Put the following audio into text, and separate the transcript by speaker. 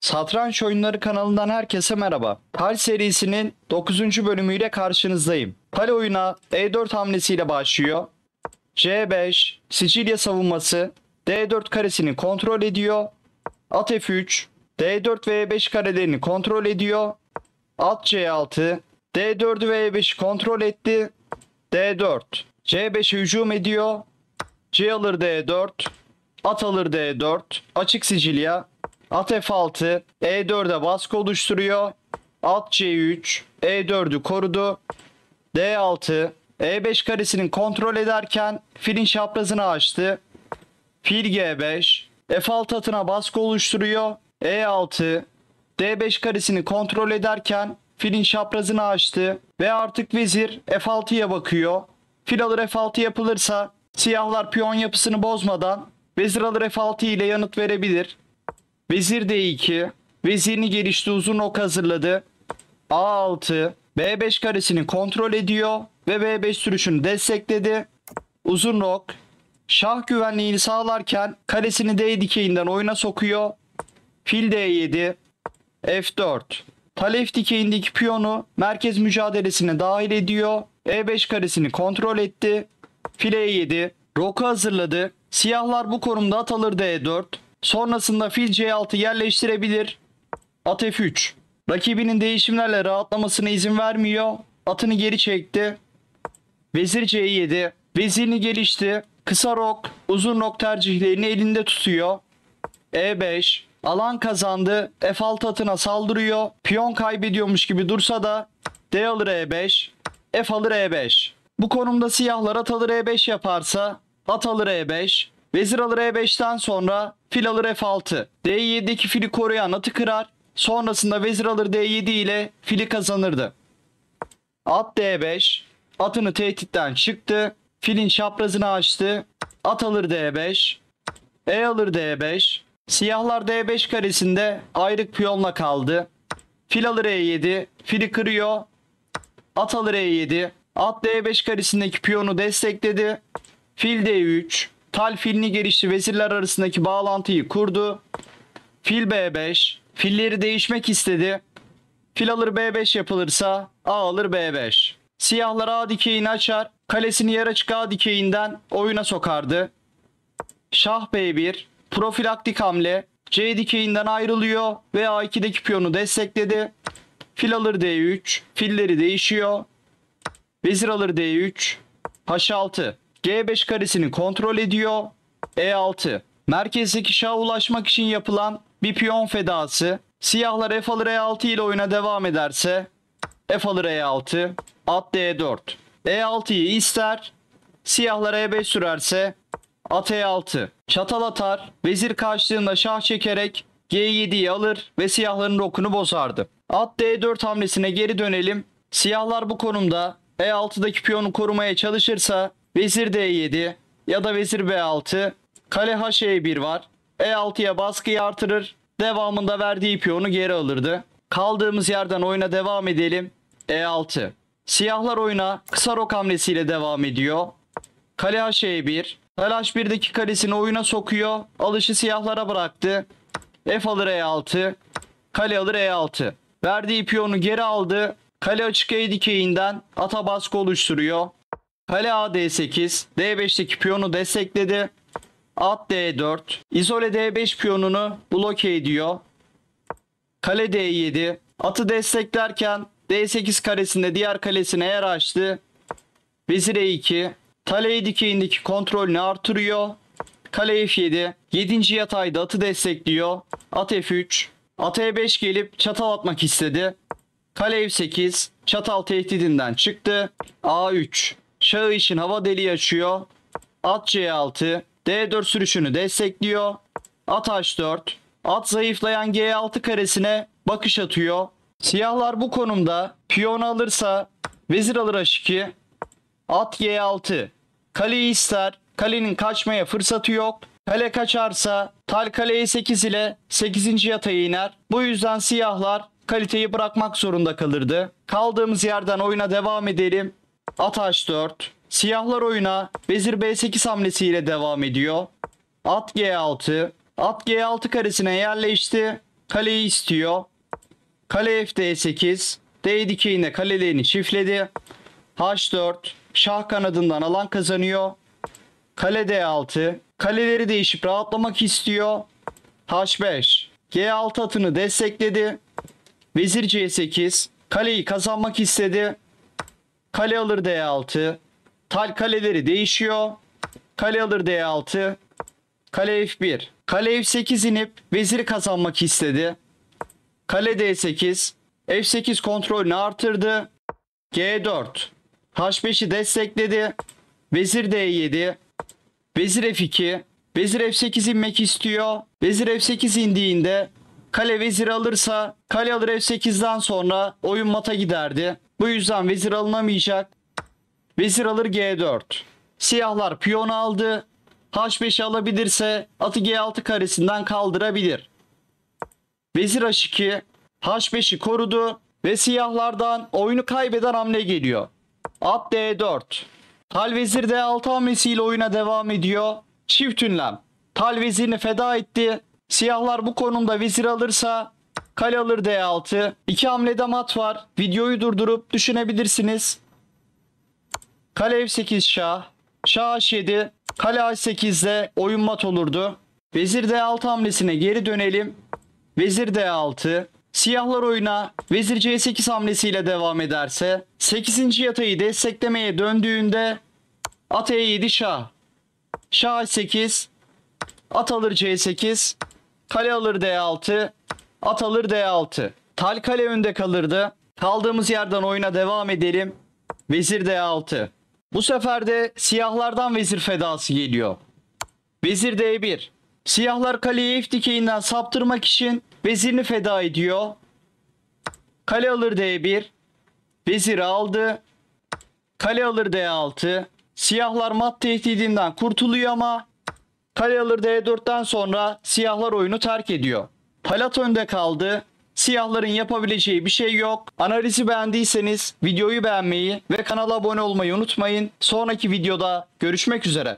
Speaker 1: Satranç Oyunları kanalından herkese merhaba. Tal serisinin 9. bölümüyle karşınızdayım. Tal oyuna E4 hamlesiyle başlıyor. C5, Sicilya savunması, D4 karesini kontrol ediyor. At F3, D4 ve E5 karelerini kontrol ediyor. At C6, D4 ve E5'i kontrol etti. D4, C5'e hücum ediyor. C alır D4, at alır D4, açık Sicilya. At F6, E4'e baskı oluşturuyor. At C3, E4'ü korudu. D6, E5 karesini kontrol ederken filin çaprazını açtı. Fil G5, F6 atına baskı oluşturuyor. E6, D5 karesini kontrol ederken filin çaprazını açtı ve artık vezir F6'ya bakıyor. Fil alır F6 yapılırsa siyahlar piyon yapısını bozmadan vezir alır F6 ile yanıt verebilir. Vezir D2, vezirini gelişti, uzun ok hazırladı. A6, B5 karesini kontrol ediyor ve B5 sürüşünü destekledi. Uzun ok, şah güvenliğini sağlarken karesini D dikeyinden oyuna sokuyor. Fil D7, F4. Tal F dikeyindeki piyonu merkez mücadelesine dahil ediyor. E5 karesini kontrol etti. Fil E7, roku hazırladı. Siyahlar bu konumda at alır D4. Sonrasında fil C6 yerleştirebilir. At F3. Rakibinin değişimlerle rahatlamasına izin vermiyor. Atını geri çekti. Vezir C7. Vezirini gelişti. Kısa rok, uzun rok tercihlerini elinde tutuyor. E5. Alan kazandı. F6 atına saldırıyor. Piyon kaybediyormuş gibi dursa da D alır E5. F alır E5. Bu konumda siyahlar at alır E5 yaparsa at alır E5. Vezir alır E5'ten sonra fil alır F6. D7'deki fili koruyan atı kırar. Sonrasında vezir alır D7 ile fili kazanırdı. At D5. Atını tehditten çıktı. Filin çaprazını açtı. At alır D5. E alır D5. Siyahlar D5 karesinde ayrık piyonla kaldı. Fil alır E7. Fili kırıyor. At alır E7. At D5 karesindeki piyonu destekledi. Fil D3. Tal filini gelişti. Vezirler arasındaki bağlantıyı kurdu. Fil B5. Filleri değişmek istedi. Fil alır B5 yapılırsa A alır B5. Siyahlar A dikeyini açar. Kalesini yarı açık A dikeyinden oyuna sokardı. Şah B1. Profilaktik hamle. C dikeyinden ayrılıyor ve A2'deki piyonu destekledi. Fil alır D3. Filleri değişiyor. Vezir alır D3. H6. G5 karesini kontrol ediyor. E6. Merkezdeki şaha ulaşmak için yapılan bir piyon fedası. Siyahlar F alır E6 ile oyuna devam ederse F alır E6. At D4. E6'yı ister. Siyahlar E5 sürerse at E6. Çatal atar. Vezir kaçtığında şah çekerek G7'yi alır ve siyahların rokunu bozardı. At D4 hamlesine geri dönelim. Siyahlar bu konumda E6'daki piyonu korumaya çalışırsa vezir D7 ya da vezir B6, kale H1 var. E6'ya baskıyı artırır. Devamında verdiği piyonu geri alırdı. Kaldığımız yerden oyuna devam edelim. E6. Siyahlar oyuna kısa rok hamlesiyle devam ediyor. Kale H1. Kale H1'deki kalesini oyuna sokuyor. Alışı siyahlara bıraktı. F alır E6. Kale alır E6. Verdiği piyonu geri aldı. Kale açık E dikeyinden ata baskı oluşturuyor. Kale A D8. D5'teki piyonu destekledi. At D4. İzole D5 piyonunu bloke ediyor. Kale D7. Atı desteklerken D8 karesinde diğer kalesine yer açtı. Vezir E2. Kale dikeyindeki kontrolünü artırıyor. Kale F7. 7. yatayda atı destekliyor. At F3. At E5 gelip çatal atmak istedi. Kale F8. Çatal tehdidinden çıktı. A3. Şahı için hava deliği açıyor. At C6. D4 sürüşünü destekliyor. At H4. At zayıflayan G6 karesine bakış atıyor. Siyahlar bu konumda piyon alırsa vezir alır H2. At G6. Kaleyi ister. Kalenin kaçmaya fırsatı yok. Kale kaçarsa tal kale E8 ile 8. yataya iner. Bu yüzden siyahlar kaliteyi bırakmak zorunda kalırdı. Kaldığımız yerden oyuna devam edelim. At H4. Siyahlar oyuna vezir B8 hamlesiyle devam ediyor. At G6. At G6 karesine yerleşti. Kaleyi istiyor. Kale F D8. D dikeyine kalelerini çiftledi. H4. Şah kanadından alan kazanıyor. Kale D6. Kaleleri değişip rahatlamak istiyor. H5. G6 atını destekledi. Vezir C8. Kaleyi kazanmak istedi. Kale alır D6. Tal kaleleri değişiyor. Kale alır D6. Kale F1. Kale F8 inip veziri kazanmak istedi. Kale D8. F8 kontrolünü artırdı. G4. H5'i destekledi. Vezir D7. Vezir F2. Vezir F8 inmek istiyor. Vezir F8 indiğinde kale vezir alırsa kale alır F8'den sonra oyun mata giderdi. Bu yüzden vezir alınamayacak. Vezir alır G4. Siyahlar piyon aldı. H5'i alabilirse atı G6 karesinden kaldırabilir. Vezir H2. H5'i korudu ve siyahlardan oyunu kaybeden hamle geliyor. At D4. Tal vezir D6 hamlesiyle oyuna devam ediyor. Çift ünlem. Tal vezirini feda etti. Siyahlar bu konumda vezir alırsa kale alır D6. İki hamlede mat var. Videoyu durdurup düşünebilirsiniz. Kale F8 şah. Şah H7. Kale H8'de oyun mat olurdu. Vezir D6 hamlesine geri dönelim. Vezir D6. Siyahlar oyuna vezir C8 hamlesiyle devam ederse 8. yatayı desteklemeye döndüğünde at E7 şah. Şah H8. At alır C8. Kale alır D6. At alır D6. Tal kale önde kalırdı. Kaldığımız yerden oyuna devam edelim. Vezir D6. Bu sefer de siyahlardan vezir fedası geliyor. Vezir D1. Siyahlar kaleyi F dikeyinden saptırmak için vezirini feda ediyor. Kale alır D1. Vezir aldı. Kale alır D6. Siyahlar mat tehdidinden kurtuluyor ama kale alır D4'ten sonra siyahlar oyunu terk ediyor. Talat önde kaldı. Siyahların yapabileceği bir şey yok. Analizi beğendiyseniz videoyu beğenmeyi ve kanala abone olmayı unutmayın. Sonraki videoda görüşmek üzere.